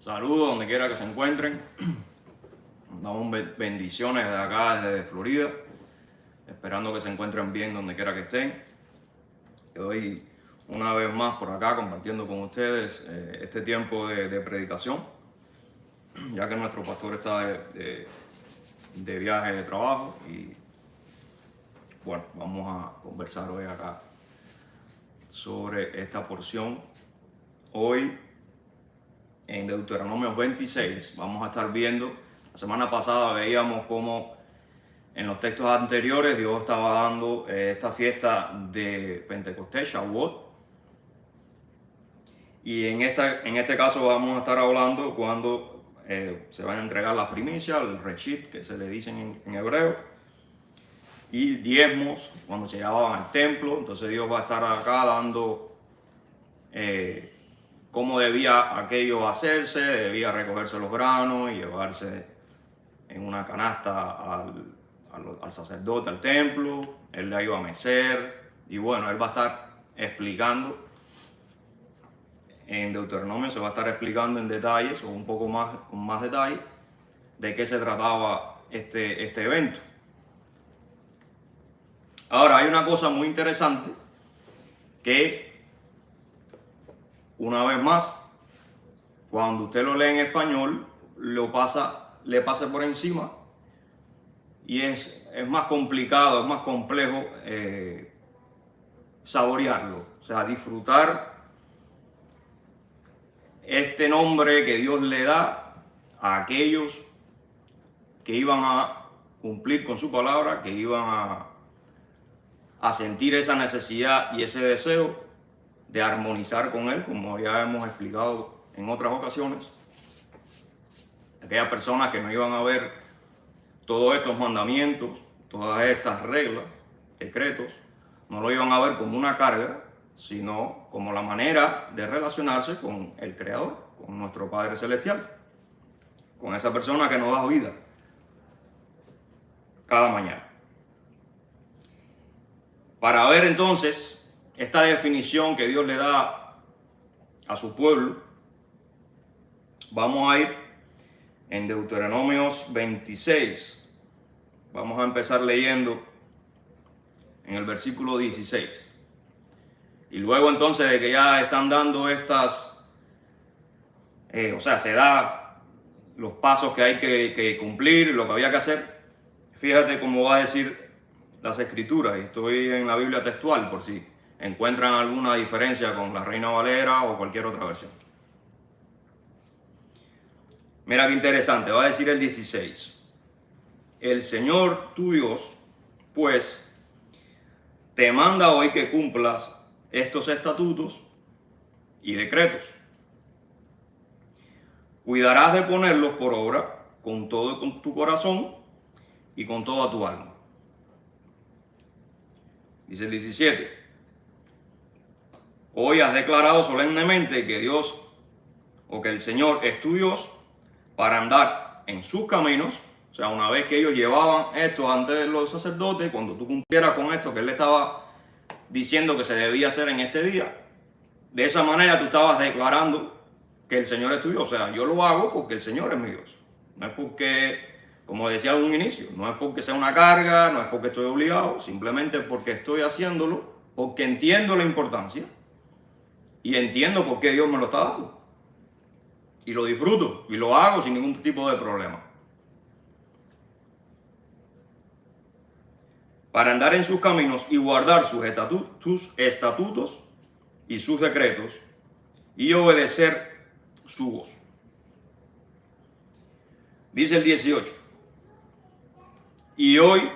Saludos donde quiera que se encuentren. Damos bendiciones de acá, desde Florida. Esperando que se encuentren bien donde quiera que estén. Hoy, una vez más por acá, compartiendo con ustedes este tiempo de predicación. Ya que nuestro pastor está de viaje de trabajo. Y bueno, vamos a conversar hoy acá sobre esta porción. Hoy, en Deuteronomio 26, vamos a estar viendo, la semana pasada veíamos cómo en los textos anteriores Dios estaba dando esta fiesta de Pentecostés, Shavuot, y en este caso vamos a estar hablando cuando se van a entregar las primicias, el reshit, que se le dicen en hebreo, y diezmos, cuando se llevaban al templo. Entonces Dios va a estar acá dando cómo debía aquello hacerse. Debía recogerse los granos y llevarse en una canasta al sacerdote, al templo. Él la iba a mecer, y bueno, él va a estar explicando en Deuteronomio, se va a estar explicando en detalles, o un poco más, con más detalle, de qué se trataba este evento. Ahora, hay una cosa muy interesante que, una vez más, cuando usted lo lee en español, le pasa por encima, y es más complicado, es más complejo saborearlo, o sea, disfrutar este nombre que Dios le da a aquellos que iban a cumplir con su palabra, que iban a sentir esa necesidad y ese deseo de armonizar con Él, como ya hemos explicado en otras ocasiones. Aquellas personas que no iban a ver todos estos mandamientos, todas estas reglas, decretos, no lo iban a ver como una carga, sino como la manera de relacionarse con el Creador, con nuestro Padre Celestial, con esa persona que nos da vida cada mañana. Para ver entonces esta definición que Dios le da a su pueblo, vamos a ir en Deuteronomios 26. Vamos a empezar leyendo en el versículo 16. Y luego entonces de que ya están dando estas, se da los pasos que hay que cumplir, lo que había que hacer. Fíjate cómo va a decir las escrituras, y estoy en la Biblia textual por si encuentran alguna diferencia con la Reina Valera o cualquier otra versión. Mira qué interesante, va a decir el 16. El Señor tu Dios, pues, te manda hoy que cumplas estos estatutos y decretos. Cuidarás de ponerlos por obra con todo con tu corazón y con toda tu alma. Dice el 17. Hoy has declarado solemnemente que Dios, o que el Señor es tu Dios, para andar en sus caminos. O sea, una vez que ellos llevaban esto ante los sacerdotes, cuando tú cumplieras con esto que él le estaba diciendo que se debía hacer en este día, de esa manera tú estabas declarando que el Señor es tu Dios. O sea, yo lo hago porque el Señor es mi Dios. No es porque, como decía en un inicio, no es porque sea una carga, no es porque estoy obligado, simplemente porque estoy haciéndolo, porque entiendo la importancia y entiendo por qué Dios me lo está dando. Y lo disfruto y lo hago sin ningún tipo de problema. Para andar en sus caminos y guardar sus estatutos y sus decretos y obedecer su voz. Dice el 18. Y hoy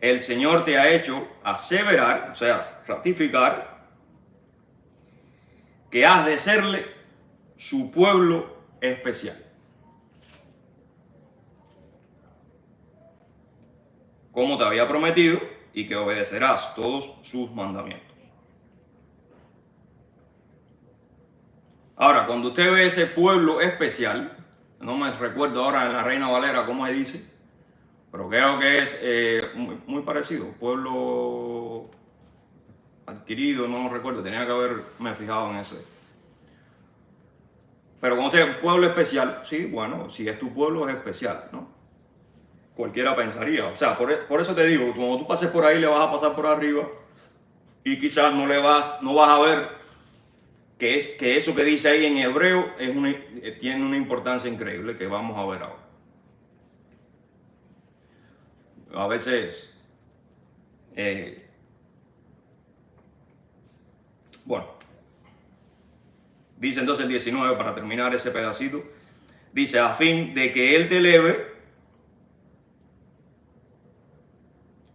el Señor te ha hecho aseverar, o sea, ratificar, que has de serle su pueblo especial, como te había prometido, y que obedecerás todos sus mandamientos. Ahora, cuando usted ve ese pueblo especial, no me recuerdo ahora en la Reina Valera cómo se dice, pero creo que es muy parecido, pueblo adquirido, no recuerdo, tenía que haberme fijado en ese. Pero cuando usted es pueblo especial, sí, bueno, si es tu pueblo es especial, ¿no? Cualquiera pensaría. O sea, por eso te digo, cuando tú pases por ahí le vas a pasar por arriba y quizás no vas a ver que eso que dice ahí en hebreo tiene una importancia increíble que vamos a ver ahora. A veces, bueno, dice entonces el 19 para terminar ese pedacito, dice a fin de que Él te eleve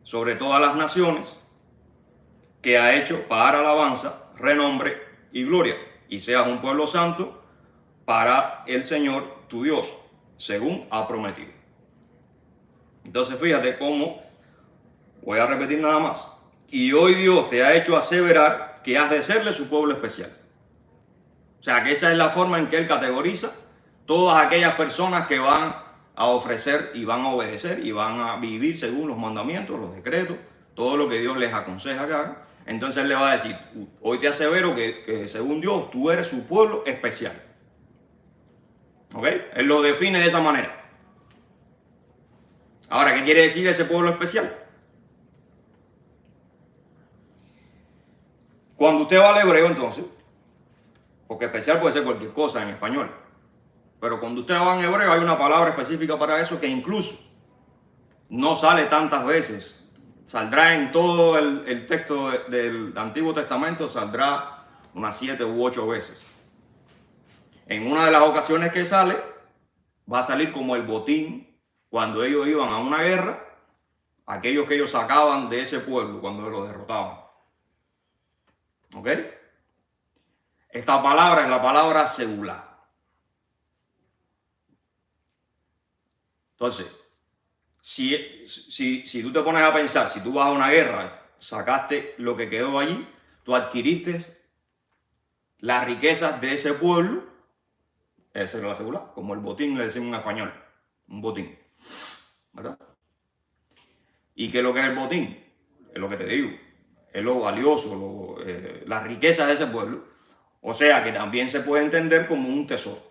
sobre todas las naciones que ha hecho para alabanza, renombre y gloria, y seas un pueblo santo para el Señor tu Dios, según ha prometido. Entonces fíjate cómo, voy a repetir nada más, y hoy Dios te ha hecho aseverar que has de serle su pueblo especial. O sea que esa es la forma en que Él categoriza todas aquellas personas que van a ofrecer y van a obedecer y van a vivir según los mandamientos, los decretos, todo lo que Dios les aconseja que hagan. Entonces Él le va a decir, hoy te asevero que según Dios tú eres su pueblo especial. ¿Ok? Él lo define de esa manera. Ahora, ¿qué quiere decir ese pueblo especial? Cuando usted va al hebreo entonces, porque especial puede ser cualquier cosa en español, pero cuando usted va en hebreo hay una palabra específica para eso que incluso no sale tantas veces. Saldrá en todo el texto del Antiguo Testamento, saldrá unas 7 u 8 veces. En una de las ocasiones que sale, va a salir como el botín cuando ellos iban a una guerra, aquellos que ellos sacaban de ese pueblo cuando lo derrotaban. ¿Ok? Esta palabra es la palabra segulá. Entonces, si tú te pones a pensar, si tú vas a una guerra, sacaste lo que quedó allí, tú adquiriste las riquezas de ese pueblo, esa es la segulá, como el botín le decimos en español, un botín, ¿verdad? ¿Y qué es lo que es el botín? Es lo que te digo, es lo valioso, las riquezas de ese pueblo, o sea que también se puede entender como un tesoro.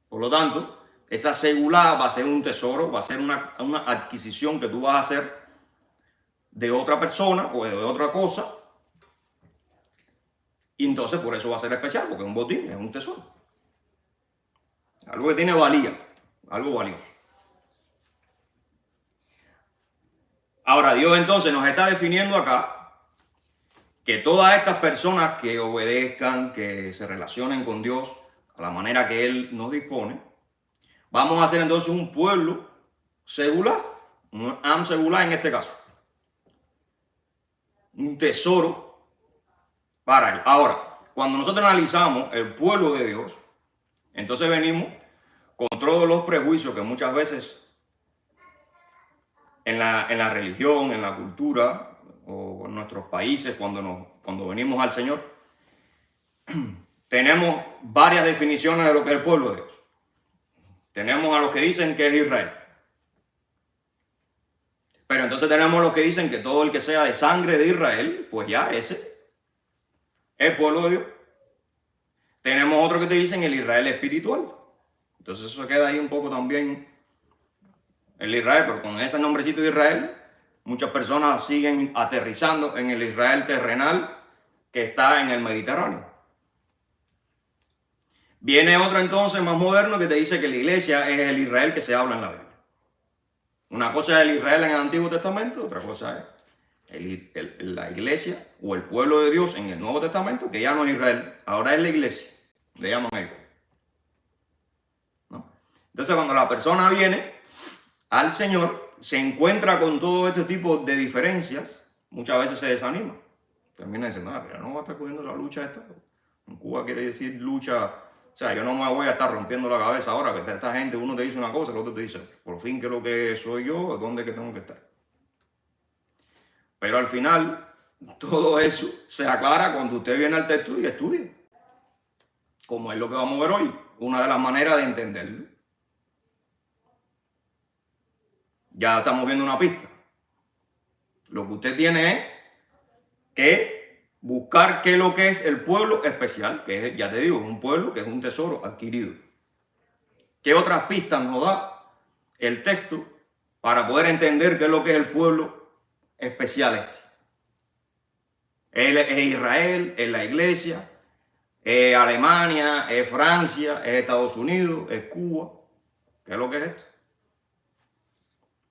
Por lo tanto, esa segulá va a ser un tesoro, va a ser una adquisición que tú vas a hacer de otra persona o de otra cosa. Y entonces por eso va a ser especial, porque es un botín, es un tesoro. Algo que tiene valía, algo valioso. Ahora Dios entonces nos está definiendo acá que todas estas personas que obedezcan, que se relacionen con Dios a la manera que Él nos dispone, vamos a ser entonces un pueblo segulá, un am segulá en este caso. Un tesoro para Él. Ahora, cuando nosotros analizamos el pueblo de Dios, entonces venimos con todos los prejuicios que muchas veces en la religión, en la cultura o en nuestros países, cuando venimos al Señor, tenemos varias definiciones de lo que es el pueblo de Dios. Tenemos a los que dicen que es Israel. Pero entonces tenemos a los que dicen que todo el que sea de sangre de Israel, pues ya ese es el pueblo de Dios. Tenemos otros que te dicen el Israel espiritual. Entonces eso queda ahí un poco también el Israel, pero con ese nombrecito de Israel, muchas personas siguen aterrizando en el Israel terrenal que está en el Mediterráneo. Viene otro entonces más moderno que te dice que la iglesia es el Israel que se habla en la Biblia. Una cosa es el Israel en el Antiguo Testamento, otra cosa es la iglesia o el pueblo de Dios en el Nuevo Testamento, que ya no es Israel, ahora es la iglesia, le llaman ellos. ¿No? Entonces cuando la persona viene al Señor, se encuentra con todo este tipo de diferencias, muchas veces se desanima. Termina diciendo, ya no va a estar cogiendo la lucha esta. En Cuba quiere decir lucha, o sea, yo no me voy a estar rompiendo la cabeza ahora que esta gente, uno te dice una cosa, el otro te dice, por fin, ¿qué es lo que soy yo? ¿Dónde es que tengo que estar? Pero al final, todo eso se aclara cuando usted viene al texto y estudia. Como es lo que vamos a ver hoy, una de las maneras de entenderlo. Ya estamos viendo una pista. Lo que usted tiene es que buscar qué es lo que es el pueblo especial, que es, ya te digo, es un pueblo que es un tesoro adquirido. ¿Qué otras pistas nos da el texto para poder entender qué es lo que es el pueblo especial este? Es Israel, es la iglesia, es Alemania, es Francia, es Estados Unidos, es Cuba. ¿Qué es lo que es esto?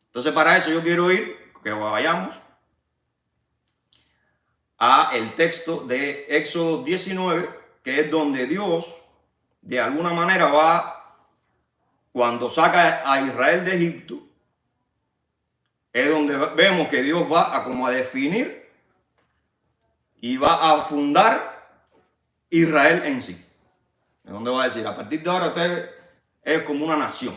Entonces, para eso yo quiero ir, que vayamos a el texto de Éxodo 19, que es donde Dios, de alguna manera, va, cuando saca a Israel de Egipto, es donde vemos que Dios va a como a definir y va a fundar Israel en sí. Es donde va a decir, a partir de ahora usted es como una nación.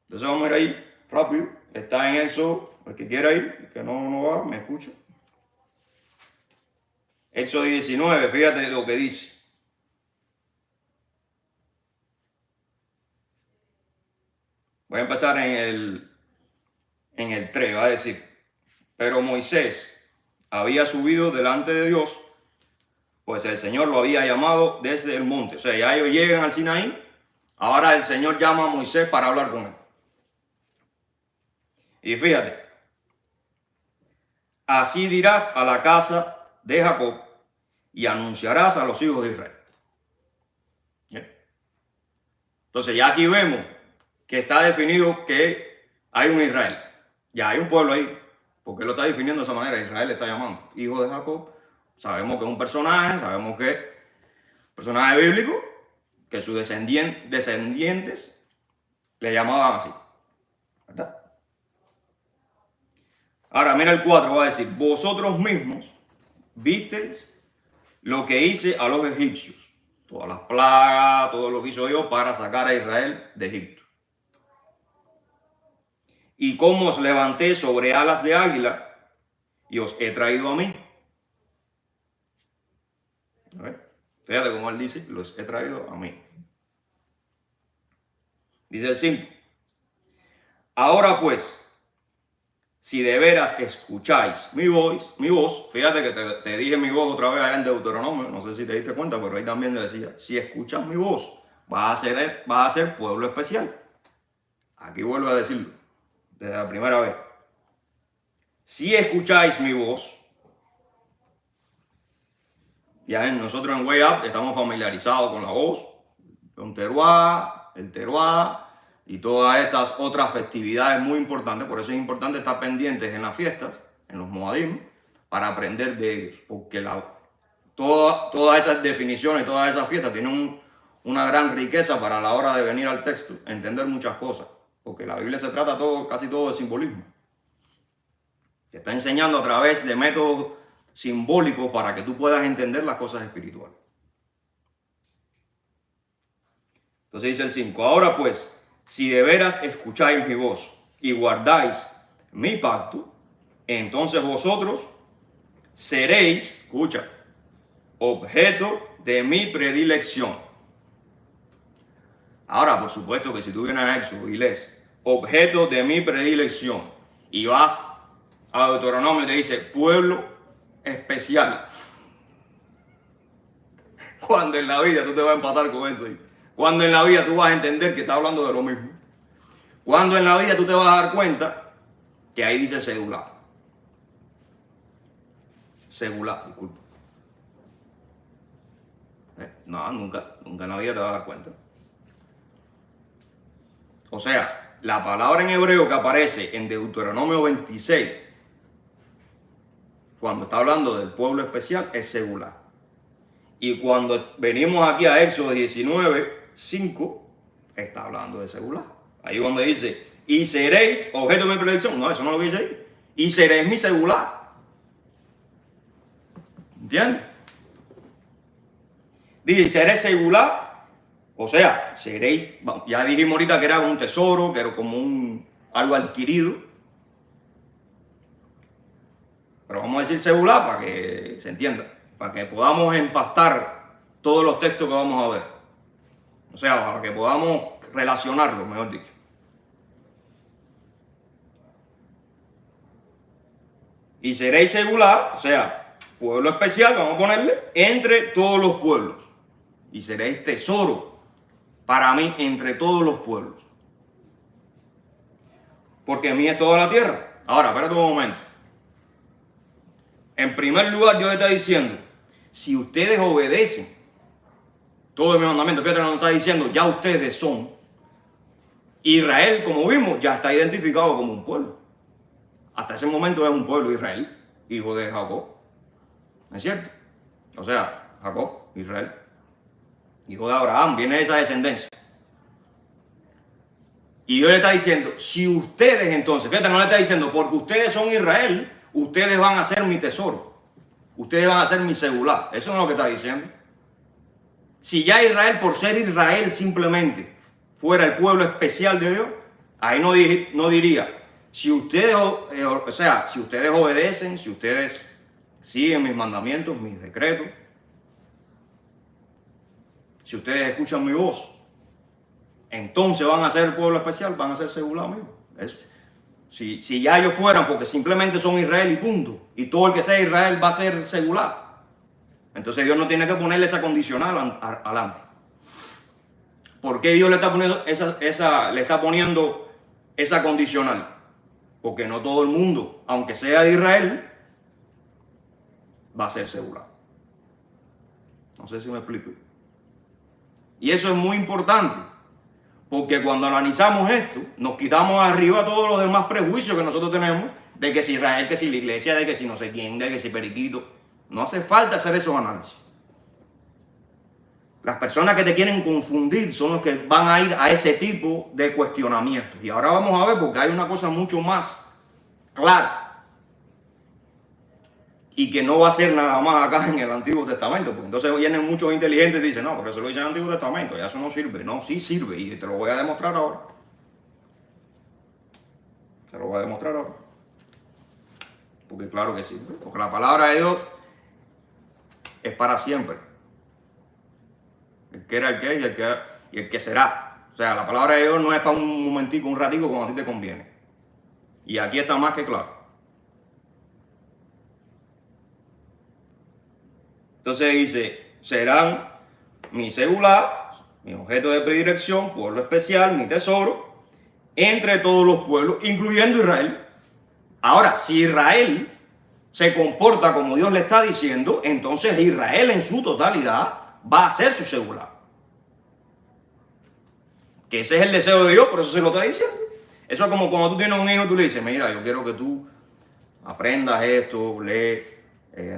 Entonces vamos a ir ahí rápido. Está en Éxodo, el que quiera ir, el que no va, me escucha. Éxodo 19, fíjate lo que dice. Voy a empezar en el 3, va a decir, pero Moisés había subido delante de Dios, pues el Señor lo había llamado desde el monte. O sea, ya ellos llegan al Sinaí, ahora el Señor llama a Moisés para hablar con él. Y fíjate, así dirás a la casa de Jacob y anunciarás a los hijos de Israel. ¿Bien? Entonces ya aquí vemos que está definido que hay un Israel. Ya hay un pueblo ahí, porque lo está definiendo de esa manera. Israel le está llamando hijo de Jacob. Sabemos que es un personaje, sabemos que es un personaje bíblico, que sus descendientes le llamaban así. ¿Verdad? Ahora mira el 4, va a decir, vosotros mismos visteis lo que hice a los egipcios, todas las plagas, todo lo que hizo yo para sacar a Israel de Egipto. Y cómo os levanté sobre alas de águila y os he traído a mí. A ver, fíjate cómo él dice, los he traído a mí. Dice el 5. Ahora pues, si de veras escucháis mi voz, fíjate que te dije mi voz otra vez allá en Deuteronomio, no sé si te diste cuenta, pero ahí también le decía, si escuchas mi voz, vas a ser pueblo especial. Aquí vuelvo a decirlo, desde la primera vez. Si escucháis mi voz, ya nosotros en Way Up estamos familiarizados con la voz, con teruá, el teruá, y todas estas otras festividades muy importantes. Por eso es importante estar pendientes en las fiestas, en los moadim, para aprender de ellos. Porque todas esas definiciones, todas esas fiestas tienen una gran riqueza para la hora de venir al texto, entender muchas cosas. Porque la Biblia se trata casi todo de simbolismo. Te está enseñando a través de métodos simbólicos para que tú puedas entender las cosas espirituales. Entonces dice el 5, ahora pues, si de veras escucháis mi voz y guardáis mi pacto, entonces vosotros seréis, escucha, objeto de mi predilección. Ahora, por supuesto que si tú vienes a Éxodo y lees, objeto de mi predilección, y vas a Deuteronomio y te dice, pueblo especial. Cuando en la vida tú te vas a empatar con eso. Cuando en la vida tú vas a entender que está hablando de lo mismo. Cuando en la vida tú te vas a dar cuenta que ahí dice segulá. Segulá, disculpa. No, nunca en la vida te vas a dar cuenta. O sea, la palabra en hebreo que aparece en Deuteronomio 26, cuando está hablando del pueblo especial, es segulá. Y cuando venimos aquí a Éxodo 19, 5, está hablando de segulá. Ahí donde dice, y seréis objeto de mi predilección. No, eso no es lo que dice ahí. Y seréis mi segulá. ¿Entiendes? Dice, seréis segulá. O sea, seréis, ya dijimos ahorita que era un tesoro, que era como algo adquirido. Pero vamos a decir segulá para que se entienda. Para que podamos empastar todos los textos que vamos a ver. O sea, para que podamos relacionarlos, mejor dicho. Y seréis segulá, o sea, pueblo especial, vamos a ponerle, entre todos los pueblos. Y seréis tesoro para mí entre todos los pueblos. Porque mí es toda la tierra. Ahora, espérate un momento. En primer lugar, Dios está diciendo, si ustedes obedecen todos mis mandamientos, fíjate, no está diciendo, ya ustedes son. Israel, como vimos, ya está identificado como un pueblo. Hasta ese momento es un pueblo Israel, hijo de Jacob. ¿No es cierto? O sea, Jacob, Israel, hijo de Abraham, viene de esa descendencia. Y Dios le está diciendo, si ustedes entonces, fíjate, no le está diciendo, porque ustedes son Israel, ustedes van a ser mi tesoro. Ustedes van a ser mi segulá. Eso no es lo que está diciendo. Si ya Israel, por ser Israel simplemente, fuera el pueblo especial de Dios, ahí no diría, si ustedes, si ustedes obedecen, si ustedes siguen mis mandamientos, mis decretos, si ustedes escuchan mi voz, entonces van a ser el pueblo especial, van a ser segulá mío. Si ya ellos fueran porque simplemente son Israel y punto, y todo el que sea Israel va a ser segulá, entonces Dios no tiene que ponerle esa condicional adelante. ¿Por qué Dios le está poniendo esa condicional? Porque no todo el mundo, aunque sea de Israel, va a ser segulá. No sé si me explico. Y eso es muy importante, porque cuando analizamos esto, nos quitamos arriba todos los demás prejuicios que nosotros tenemos, de que si Israel, que si la iglesia, de que si no sé quién, de que si periquito. No hace falta hacer esos análisis. Las personas que te quieren confundir son los que van a ir a ese tipo de cuestionamientos. Y ahora vamos a ver, porque hay una cosa mucho más clara. Y que no va a ser nada más acá en el Antiguo Testamento. Porque entonces vienen muchos inteligentes y dicen, no, porque eso lo dice en el Antiguo Testamento, ya eso no sirve. No, sí sirve y te lo voy a demostrar ahora. Te lo voy a demostrar ahora. Porque claro que sirve. Porque la palabra de Dios es para siempre. El que era, el que es y el que será. O sea, la palabra de Dios no es para un momentico, un ratico como a ti te conviene. Y aquí está más que claro. Entonces dice, serán mi segulá, mi objeto de predilección, pueblo especial, mi tesoro, entre todos los pueblos, incluyendo Israel. Ahora, si Israel se comporta como Dios le está diciendo, entonces Israel en su totalidad va a ser su segulá. Que ese es el deseo de Dios, por eso se lo está diciendo. Eso es como cuando tú tienes un hijo y tú le dices, mira, yo quiero que tú aprendas esto, lee,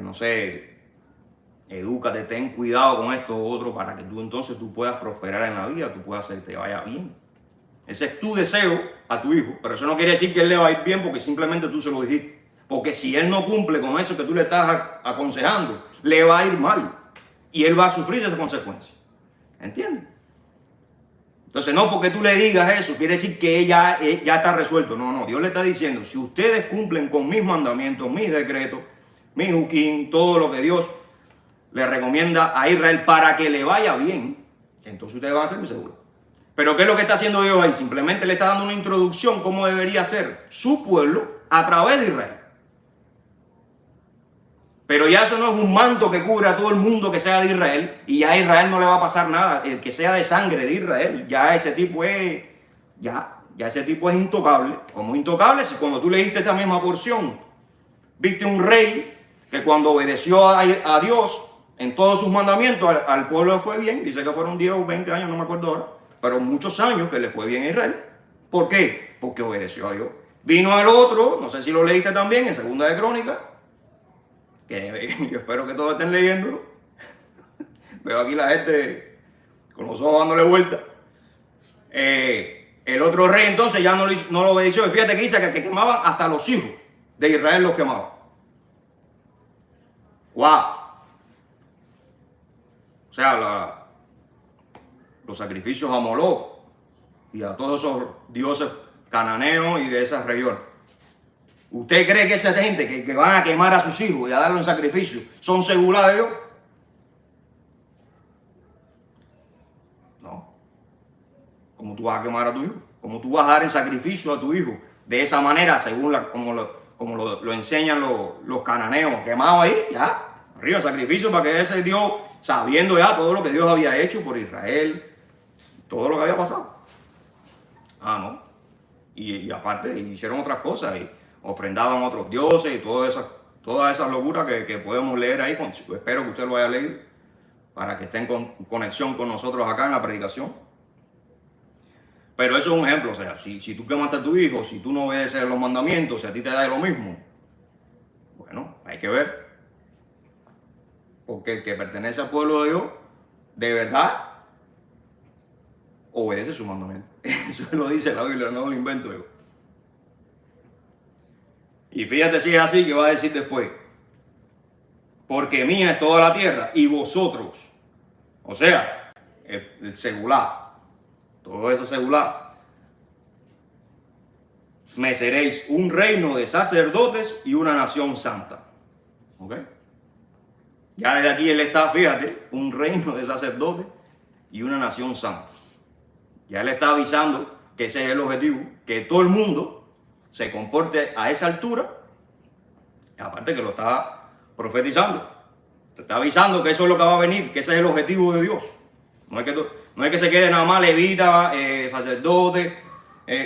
no sé, edúcate, ten cuidado con esto u otro para que tú entonces tú puedas prosperar en la vida, tú puedas hacer que te vaya bien. Ese es tu deseo a tu hijo, pero eso no quiere decir que él le va a ir bien porque simplemente tú se lo dijiste. Porque si él no cumple con eso que tú le estás aconsejando, le va a ir mal y él va a sufrir esas consecuencias. ¿Entiendes? Entonces no porque tú le digas eso quiere decir que ya está resuelto. No, no, Dios le está diciendo, si ustedes cumplen con mis mandamientos, mis decretos, mis juquín, todo lo que Dios le recomienda a Israel para que le vaya bien, entonces ustedes van a ser mi seguro. Pero ¿qué es lo que está haciendo Dios ahí? Simplemente le está dando una introducción cómo debería ser su pueblo a través de Israel. Pero ya eso no es un manto que cubre a todo el mundo que sea de Israel y ya a Israel no le va a pasar nada. El que sea de sangre de Israel, ya ese tipo es, ya ese tipo es intocable. Como intocable, si cuando tú leíste esta misma porción, viste un rey que cuando obedeció a Dios en todos sus mandamientos, al pueblo le fue bien. Dice que fueron 10 o 20 años, no me acuerdo ahora, pero muchos años que le fue bien a Israel. ¿Por qué? Porque obedeció a Dios. Vino el otro, no sé si lo leíste también en Segunda de Crónicas, que yo espero que todos estén leyéndolo. Veo aquí la gente con los ojos dándole vuelta. El otro rey entonces ya no lo obedeció. Y fíjate que dice que quemaban hasta los hijos de Israel, los quemaban. ¡Wow! O sea, los sacrificios a Moloch y a todos esos dioses cananeos y de esas regiones. ¿Usted cree que esa gente que van a quemar a sus hijos y a darle un sacrificio son segulados de Dios? No. ¿Cómo tú vas a quemar a tu hijo? ¿Cómo tú vas a dar el sacrificio a tu hijo de esa manera, según como lo enseñan los cananeos, quemados ahí, ya, arriba, sacrificio para que ese Dios, sabiendo ya todo lo que Dios había hecho por Israel, todo lo que había pasado. Ah, no. Y aparte, hicieron otras cosas, y ofrendaban a otros dioses y todas esas locuras que podemos leer ahí. Espero que usted lo haya leído, para que esté en conexión con nosotros acá en la predicación. Pero eso es un ejemplo, o sea, si tú quemaste a tu hijo, si tú no obedeces los mandamientos, si a ti te da lo mismo, bueno, hay que ver. Porque el que pertenece al pueblo de Dios, de verdad, obedece su mandamiento. Eso lo dice la Biblia, no lo invento yo. Y fíjate si es así, que va a decir después: porque mía es toda la tierra y vosotros, o sea, el secular, todo eso secular, me seréis un reino de sacerdotes y una nación santa. ¿Ok? Ya desde aquí él está, fíjate, un reino de sacerdotes y una nación santa. Ya él está avisando que ese es el objetivo, que todo el mundo se comporte a esa altura. Aparte que lo está profetizando, te está avisando que eso es lo que va a venir, que ese es el objetivo de Dios. No es que se quede nada más levita, sacerdote,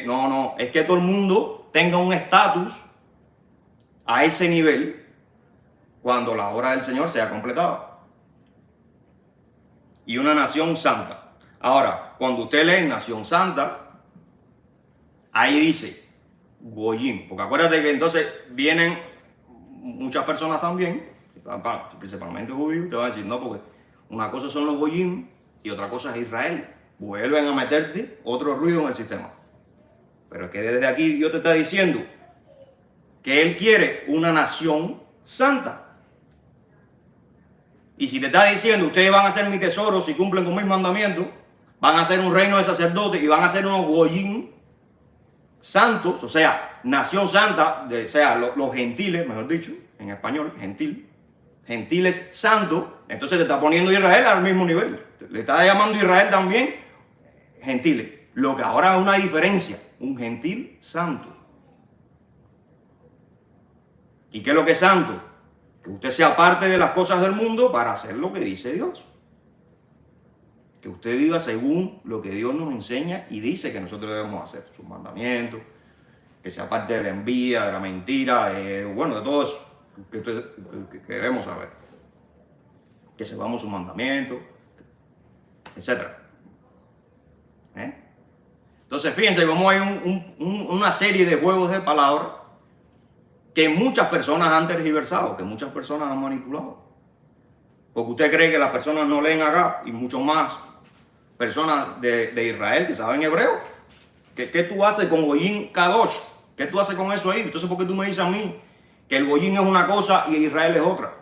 no, es que todo el mundo tenga un estatus a ese nivel cuando la obra del Señor sea completada. Y una nación santa. Ahora, cuando usted lee nación santa, ahí dice Goyim, porque acuérdate que entonces vienen muchas personas también, principalmente judíos, te van a decir, no, porque una cosa son los Goyim y otra cosa es Israel. Vuelven a meterte otro ruido en el sistema. Pero es que desde aquí Dios te está diciendo que Él quiere una nación santa. Y si te está diciendo, ustedes van a ser mi tesoro si cumplen con mis mandamientos, van a ser un reino de sacerdotes y van a ser unos Goyim santos, o sea, nación santa, o sea, los gentiles, mejor dicho, en español, gentiles santos, entonces te está poniendo Israel al mismo nivel. Le está llamando Israel también gentiles. Lo que ahora es una diferencia, un gentil santo. ¿Y qué es lo que es santo? Que usted sea parte de las cosas del mundo para hacer lo que dice Dios. Que usted viva según lo que Dios nos enseña y dice que nosotros debemos hacer. Sus mandamientos, que sea parte de la envidia, de la mentira, bueno, de todo eso que debemos saber. Que sepamos sus mandamientos, etc. Entonces, fíjense cómo hay una serie de juegos de palabras que muchas personas han tergiversado, que muchas personas han manipulado. Porque usted cree que las personas no leen acá, y mucho más personas de Israel que saben hebreo. ¿Qué tú haces con Goyim Kadosh? ¿Qué tú haces con eso ahí? Entonces, ¿por qué tú me dices a mí que el Goyim es una cosa y Israel es otra?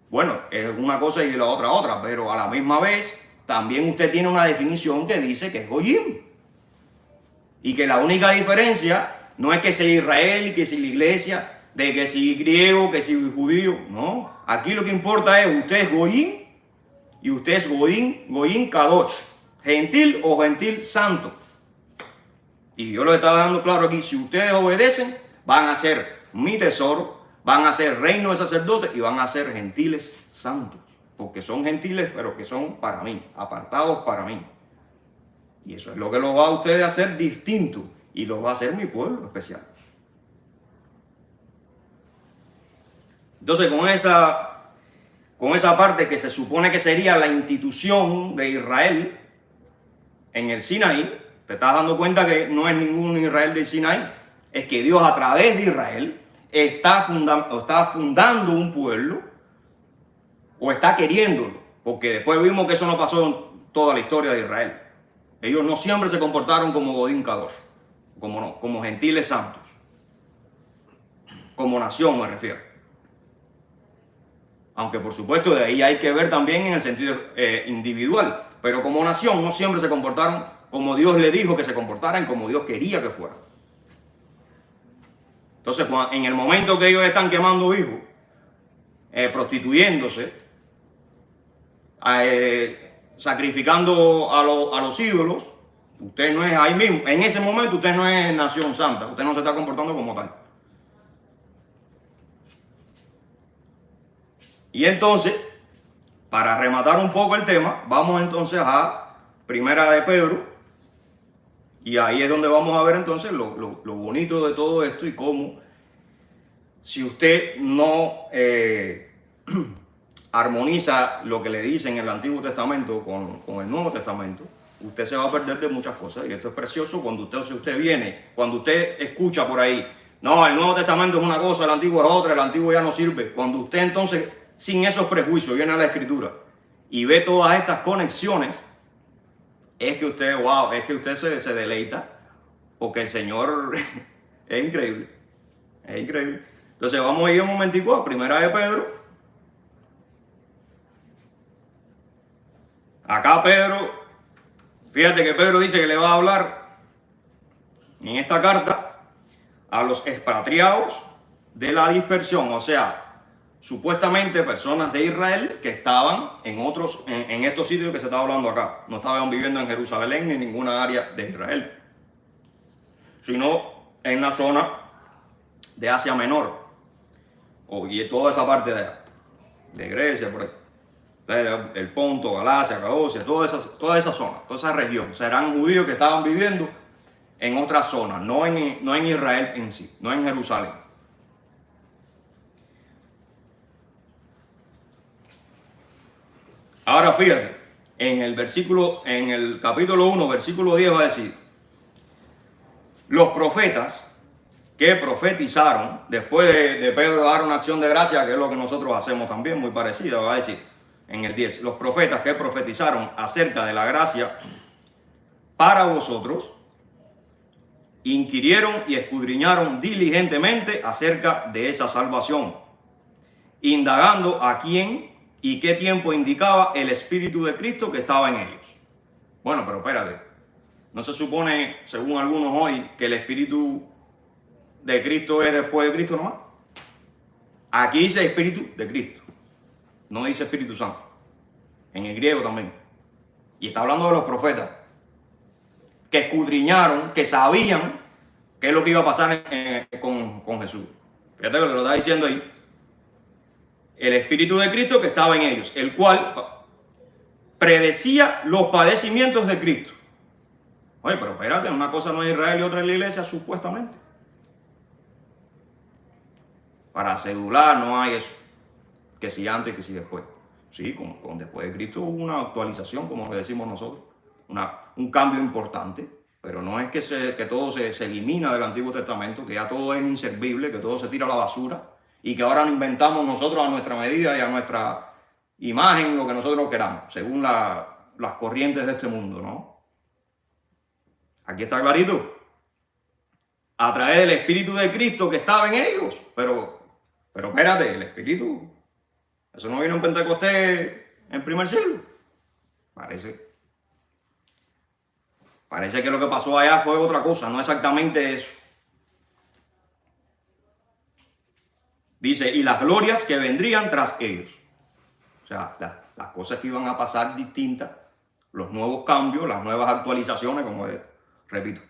Bueno, es una cosa y la otra, pero a la misma vez también usted tiene una definición que dice que es Goyim. Y que la única diferencia no es que sea Israel y que sea la iglesia, de que si griego, que si judío. No, aquí lo que importa es usted es Goyim y usted es Goyim Kadosh, gentil o gentil santo. Y Dios lo está dando claro aquí: si ustedes obedecen, van a ser mi tesoro, van a ser reino de sacerdotes y van a ser gentiles santos. Porque son gentiles, pero que son para mí, apartados para mí. Y eso es lo que lo va a ustedes a hacer distinto y lo va a hacer mi pueblo especial. Entonces, con esa parte que se supone que sería la institución de Israel en el Sinaí, te estás dando cuenta que no es ningún Israel del Sinaí, es que Dios a través de Israel está fundando un pueblo, o está queriéndolo, porque después vimos que eso no pasó en toda la historia de Israel. Ellos no siempre se comportaron como Goyim Kadosh, como gentiles santos, como nación me refiero. Aunque por supuesto de ahí hay que ver también en el sentido individual, pero como nación no siempre se comportaron como Dios le dijo que se comportaran, como Dios quería que fueran. Entonces, en el momento que ellos están quemando hijos, prostituyéndose, sacrificando a los ídolos, usted no es ahí mismo, en ese momento usted no es nación santa, usted no se está comportando como tal. Y entonces, para rematar un poco el tema, vamos entonces a Primera de Pedro. Y ahí es donde vamos a ver entonces lo bonito de todo esto y cómo, si usted no armoniza lo que le dicen en el Antiguo Testamento con el Nuevo Testamento, usted se va a perder de muchas cosas. Y esto es precioso cuando usted viene, cuando usted escucha por ahí, no, el Nuevo Testamento es una cosa, el Antiguo es otra, el Antiguo ya no sirve. Cuando usted entonces, sin esos prejuicios, viene a la Escritura y ve todas estas conexiones, es que usted, wow, es que usted se deleita, porque el Señor es increíble, es increíble. Entonces vamos a ir un momentico a Primera de Pedro. Acá Pedro, fíjate que Pedro dice que le va a hablar en esta carta a los expatriados de la dispersión, o sea, supuestamente personas de Israel que estaban en estos sitios que se está hablando acá. No estaban viviendo en Jerusalén ni en ninguna área de Israel, sino en la zona de Asia Menor, y toda esa parte de allá, de Grecia, por ahí. El Ponto, Galacia, Caocia, toda esa zona, toda esa región. O sea, eran judíos que estaban viviendo en otras zonas, no en Israel en sí, no en Jerusalén. Ahora fíjate, en el capítulo 1, versículo 10 va a decir, los profetas que profetizaron, después de Pedro dar una acción de gracia, que es lo que nosotros hacemos también, muy parecida, va a decir en el 10, los profetas que profetizaron acerca de la gracia para vosotros, inquirieron y escudriñaron diligentemente acerca de esa salvación, indagando a quién y qué tiempo indicaba el Espíritu de Cristo que estaba en ellos. Bueno, pero espérate, ¿no se supone, según algunos hoy, que el Espíritu de Cristo es después de Cristo nomás? Aquí dice Espíritu de Cristo, no dice Espíritu Santo. En el griego también. Y está hablando de los profetas que escudriñaron, que sabían qué es lo que iba a pasar con Jesús. Fíjate lo que lo está diciendo ahí. El Espíritu de Cristo que estaba en ellos, el cual predecía los padecimientos de Cristo. Oye, pero espérate, una cosa no es Israel y otra es la iglesia, supuestamente. Para cedular no hay eso, que si antes, que si después. Sí, con después de Cristo hubo una actualización, como le decimos nosotros, un cambio importante, pero no es que todo se elimina del Antiguo Testamento, que ya todo es inservible, que todo se tira a la basura y que ahora inventamos nosotros a nuestra medida y a nuestra imagen lo que nosotros queramos, según las corrientes de este mundo, ¿no? Aquí está clarito. A través del Espíritu de Cristo que estaba en ellos, pero espérate, el Espíritu, ¿eso no vino en Pentecostés en primer siglo? Parece que lo que pasó allá fue otra cosa, no exactamente eso. Dice, y las glorias que vendrían tras ellos. O sea, las cosas que iban a pasar distintas, los nuevos cambios, las nuevas actualizaciones, como repito.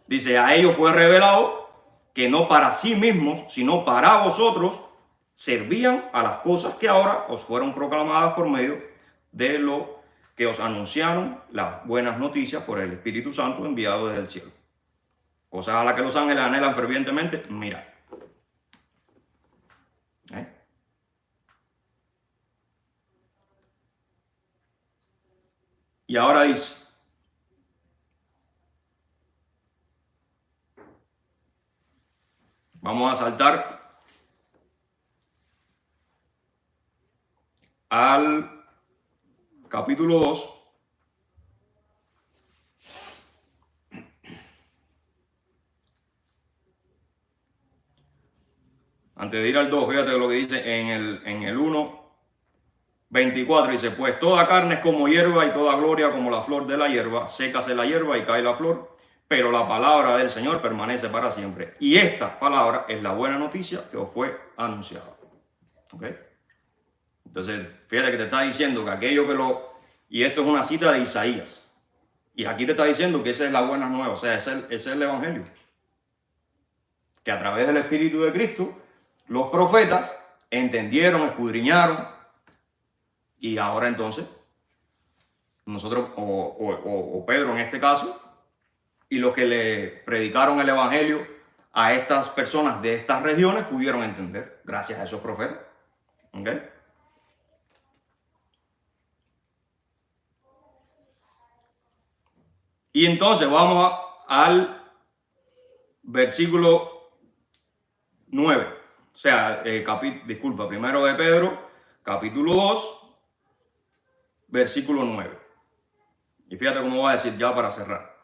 Dice, a ellos fue revelado que no para sí mismos, sino para vosotros, servían a las cosas que ahora os fueron proclamadas por medio de lo que os anunciaron las buenas noticias por el Espíritu Santo enviado desde el cielo. Cosas a las que los ángeles anhelan fervientemente, mira. Y ahora dice, vamos a saltar al capítulo 2. Antes de ir al 2, fíjate lo que dice en el 1:24. Dice, pues toda carne es como hierba y toda gloria como la flor de la hierba. Sécase la hierba y cae la flor, pero la palabra del Señor permanece para siempre. Y esta palabra es la buena noticia que os fue anunciada. ¿Ok? Entonces, fíjate que te está diciendo que aquello y esto es una cita de Isaías. Y aquí te está diciendo que esa es la buena nueva, o sea, ese es el evangelio. Que a través del Espíritu de Cristo, los profetas entendieron, escudriñaron, y ahora entonces nosotros, o Pedro en este caso, y los que le predicaron el evangelio a estas personas de estas regiones pudieron entender, gracias a esos profetas. ¿Okay? Y entonces vamos al versículo 9. O sea, primero de Pedro, capítulo 2, versículo 9. Y fíjate cómo va a decir ya para cerrar.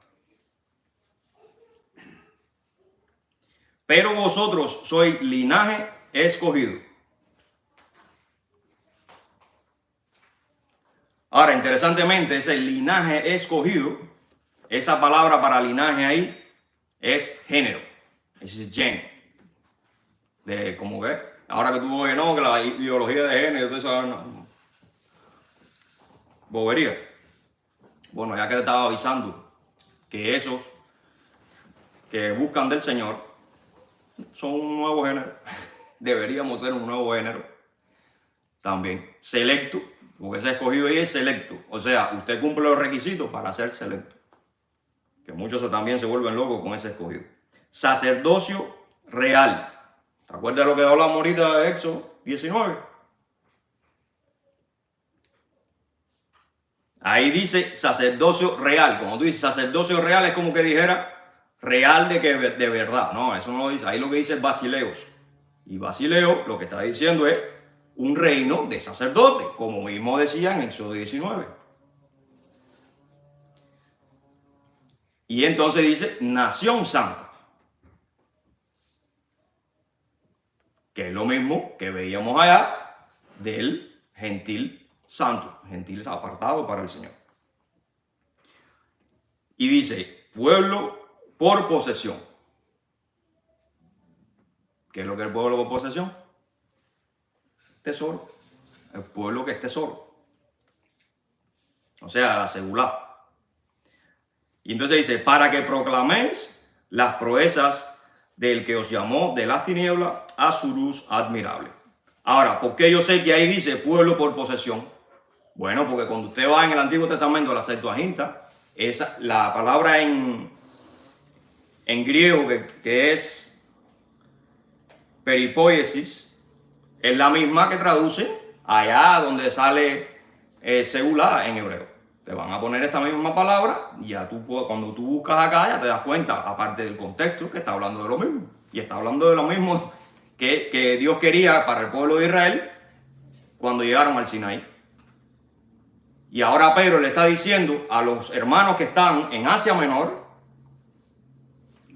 Pero vosotros sois linaje escogido. Ahora, interesantemente, ese linaje escogido, esa palabra para linaje ahí es género. Es gen. De como que, ahora que tú ves, no, que la ideología de género, todo eso, no. Bobería. Bueno, ya que te estaba avisando que esos que buscan del Señor son un nuevo género. Deberíamos ser un nuevo género. También selecto, porque ese escogido ahí es selecto. O sea, usted cumple los requisitos para ser selecto. Que muchos también se vuelven locos con ese escogido. Sacerdocio real. ¿Te acuerdas de lo que hablamos ahorita de Éxodo 19? Ahí dice sacerdocio real. Como tú dices, sacerdocio real es como que dijera real de verdad. No, eso no lo dice. Ahí lo que dice es basileos. Y basileo lo que está diciendo es un reino de sacerdotes, como mismo decía en Éxodo 19. Y entonces dice nación santa. Que es lo mismo que veíamos allá del gentil santo, gentil apartado para el Señor. Y dice, pueblo por posesión. ¿Qué es lo que es el pueblo por posesión? Tesoro. El pueblo que es tesoro. O sea, la segulá. Y entonces dice, para que proclaméis las proezas del que os llamó de las tinieblas a su luz admirable. Ahora, ¿por qué yo sé que ahí dice pueblo por posesión? Bueno, porque cuando usted va en el Antiguo Testamento a la Septuaginta, la palabra en griego que es peripoiesis, es la misma que traduce allá donde sale segulá en hebreo. Te van a poner esta misma palabra y ya tú, cuando tú buscas acá ya te das cuenta, aparte del contexto, que está hablando de lo mismo. Y está hablando de lo mismo que Dios quería para el pueblo de Israel cuando llegaron al Sinaí. Y ahora Pedro le está diciendo a los hermanos que están en Asia Menor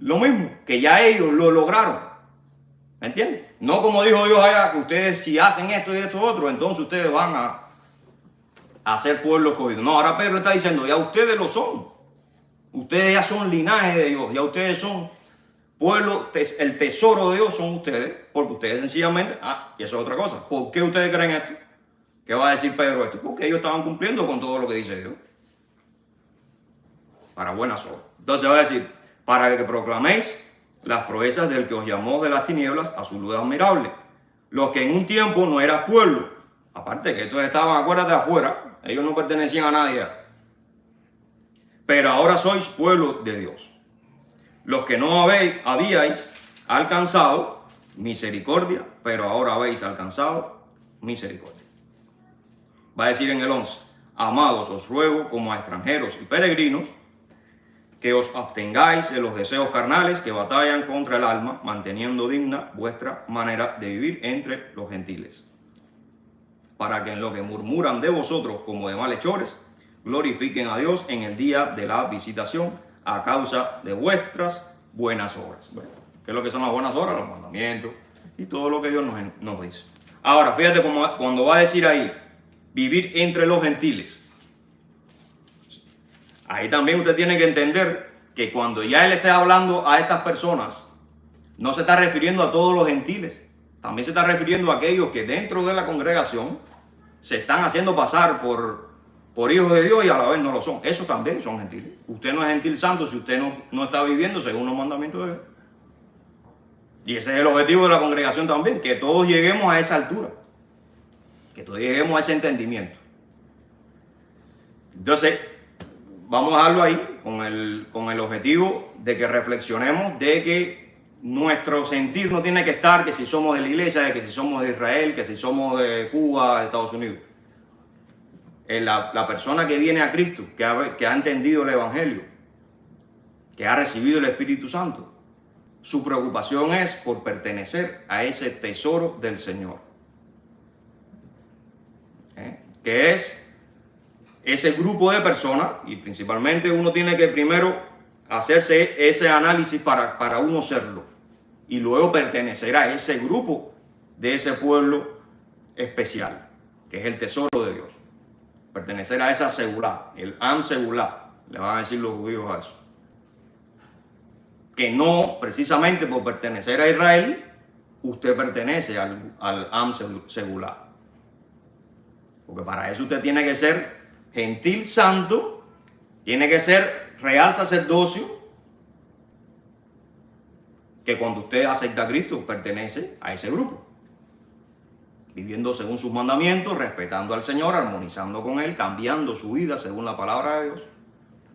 lo mismo, que ya ellos lo lograron. ¿Me entiendes? No como dijo Dios allá, que ustedes si hacen esto y esto otro, entonces ustedes van a ser pueblo escogido. No, ahora Pedro está diciendo, ya ustedes lo son. Ustedes ya son linaje de Dios, ya ustedes son pueblo, el tesoro de Dios son ustedes, porque ustedes sencillamente, y eso es otra cosa. ¿Por qué ustedes creen esto? ¿Qué va a decir Pedro esto? Porque ellos estaban cumpliendo con todo lo que dice Dios. Para buenas obras. Entonces va a decir, para que proclaméis las proezas del que os llamó de las tinieblas a su luz admirable. Los que en un tiempo no era pueblo. Aparte que estos estaban, acuérdate, afuera. Ellos no pertenecían a nadie. Pero ahora sois pueblo de Dios. Los que no habíais alcanzado misericordia, pero ahora habéis alcanzado misericordia. Va a decir en el 11, amados, os ruego como a extranjeros y peregrinos, que os abstengáis de los deseos carnales que batallan contra el alma, manteniendo digna vuestra manera de vivir entre los gentiles. Para que en lo que murmuran de vosotros como de malhechores, glorifiquen a Dios en el día de la visitación a causa de vuestras buenas obras. Bueno, ¿qué es lo que son las buenas obras? Los mandamientos y todo lo que Dios nos dice. Ahora, fíjate cuando va a decir ahí, vivir entre los gentiles. Ahí también usted tiene que entender que cuando ya él esté hablando a estas personas, no se está refiriendo a todos los gentiles. También se está refiriendo a aquellos que dentro de la congregación se están haciendo pasar por hijos de Dios y a la vez no lo son. Esos también son gentiles. Usted no es gentil santo si usted no está viviendo según los mandamientos de Dios. Y ese es el objetivo de la congregación también, que todos lleguemos a esa altura, que todos lleguemos a ese entendimiento. Entonces, vamos a dejarlo ahí con el objetivo de que reflexionemos de que nuestro sentir no tiene que estar que si somos de la iglesia, de que si somos de Israel, que si somos de Cuba, de Estados Unidos. La persona que viene a Cristo, que ha entendido el Evangelio, que ha recibido el Espíritu Santo, su preocupación es por pertenecer a ese tesoro del Señor. Que es ese grupo de personas, y principalmente uno tiene que primero hacerse ese análisis para uno serlo, y luego pertenecer a ese grupo de ese pueblo especial, que es el tesoro de Dios. Pertenecer a esa segulá, el Am Segulá, le van a decir los judíos a eso. Que no, precisamente por pertenecer a Israel, usted pertenece al Am Segulá. Porque para eso usted tiene que ser gentil santo, tiene que ser real sacerdocio, que cuando usted acepta a Cristo pertenece a ese grupo. Viviendo según sus mandamientos, respetando al Señor, armonizando con Él, cambiando su vida según la palabra de Dios,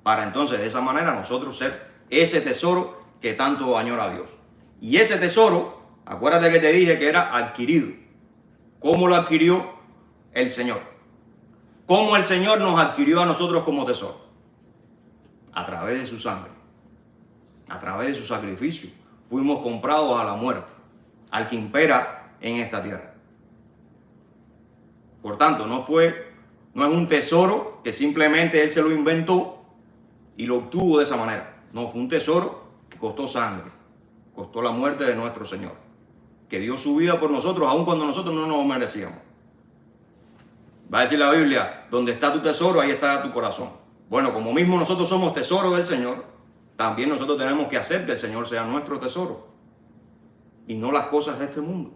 para entonces de esa manera nosotros ser ese tesoro que tanto añora Dios. Y ese tesoro, acuérdate que te dije que era adquirido. ¿Cómo lo adquirió el Señor? ¿Cómo el Señor nos adquirió a nosotros como tesoro? A través de su sangre, a través de su sacrificio. Fuimos comprados a la muerte, al que impera en esta tierra. Por tanto, no es un tesoro que simplemente Él se lo inventó y lo obtuvo de esa manera. No, fue un tesoro que costó sangre, costó la muerte de nuestro Señor, que dio su vida por nosotros, aun cuando nosotros no nos merecíamos. Va a decir la Biblia, donde está tu tesoro, ahí está tu corazón. Bueno, como mismo nosotros somos tesoro del Señor, también nosotros tenemos que hacer que el Señor sea nuestro tesoro y no las cosas de este mundo.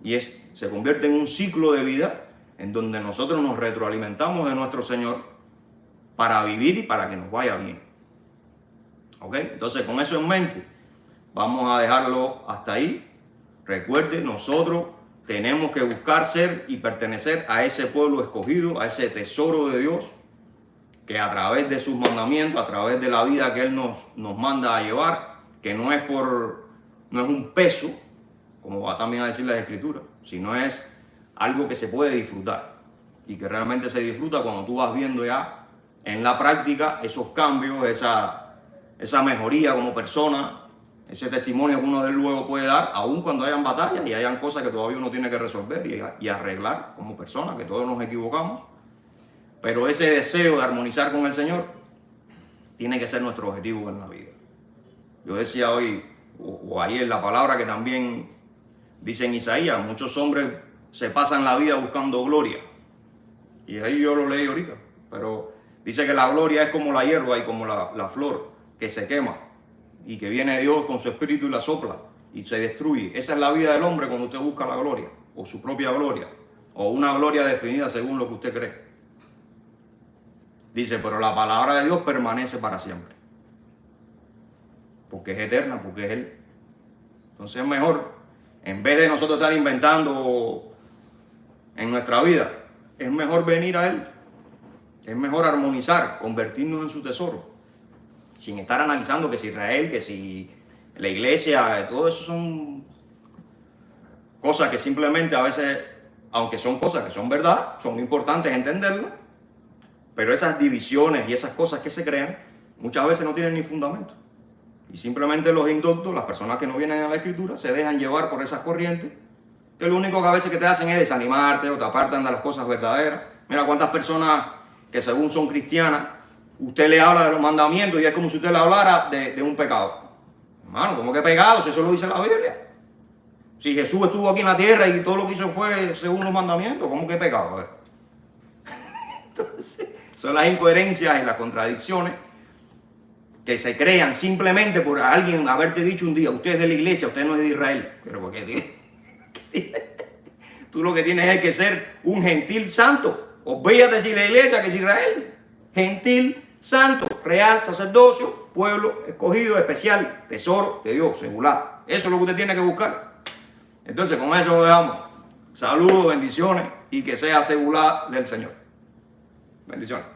Y se convierte en un ciclo de vida en donde nosotros nos retroalimentamos de nuestro Señor para vivir y para que nos vaya bien. ¿Ok? Entonces, con eso en mente, vamos a dejarlo hasta ahí. Recuerde, nosotros tenemos que buscar ser y pertenecer a ese pueblo escogido, a ese tesoro de Dios, que a través de sus mandamientos, a través de la vida que Él nos manda a llevar, que no es un peso, como va también a decir la Escritura, sino es algo que se puede disfrutar y que realmente se disfruta cuando tú vas viendo ya en la práctica esos cambios, esa mejoría como persona, ese testimonio que uno de él luego puede dar, aun cuando hayan batallas y hayan cosas que todavía uno tiene que resolver y arreglar como persona, que todos nos equivocamos. Pero ese deseo de armonizar con el Señor tiene que ser nuestro objetivo en la vida. Yo decía hoy, o ayer, la palabra que también dice en Isaías, muchos hombres se pasan la vida buscando gloria. Y ahí yo lo leí ahorita. Pero dice que la gloria es como la hierba y como la flor que se quema y que viene Dios con su espíritu y la sopla y se destruye. Esa es la vida del hombre cuando usted busca la gloria, o su propia gloria, o una gloria definida según lo que usted cree. Dice, pero la palabra de Dios permanece para siempre. Porque es eterna, porque es Él. Entonces es mejor, en vez de nosotros estar inventando en nuestra vida, es mejor venir a Él. Es mejor armonizar, convertirnos en su tesoro. Sin estar analizando que si Israel, que si la iglesia, todo eso son cosas que simplemente a veces, aunque son cosas que son verdad, son importantes entenderlo, pero esas divisiones y esas cosas que se crean, muchas veces no tienen ni fundamento. Y simplemente los indoctos, las personas que no vienen a la Escritura, se dejan llevar por esas corrientes, que lo único que a veces que te hacen es desanimarte o te apartan de las cosas verdaderas. Mira cuántas personas que según son cristianas, usted le habla de los mandamientos y es como si usted le hablara de un pecado. Hermano, ¿cómo que pecado? Si eso lo dice la Biblia. Si Jesús estuvo aquí en la tierra y todo lo que hizo fue según los mandamientos, ¿cómo que pecado? A ver. Entonces, son las incoherencias y las contradicciones que se crean simplemente por alguien haberte dicho un día, usted es de la iglesia, usted no es de Israel. Pero ¿por qué? Tú lo que tienes es que ser un gentil santo. Olvídate si la iglesia que es Israel. Gentil santo, real sacerdocio, pueblo escogido, especial, tesoro de Dios, singular. Eso es lo que usted tiene que buscar. Entonces, con eso lo dejamos. Saludos, bendiciones y que sea segura del Señor. Bendiciones.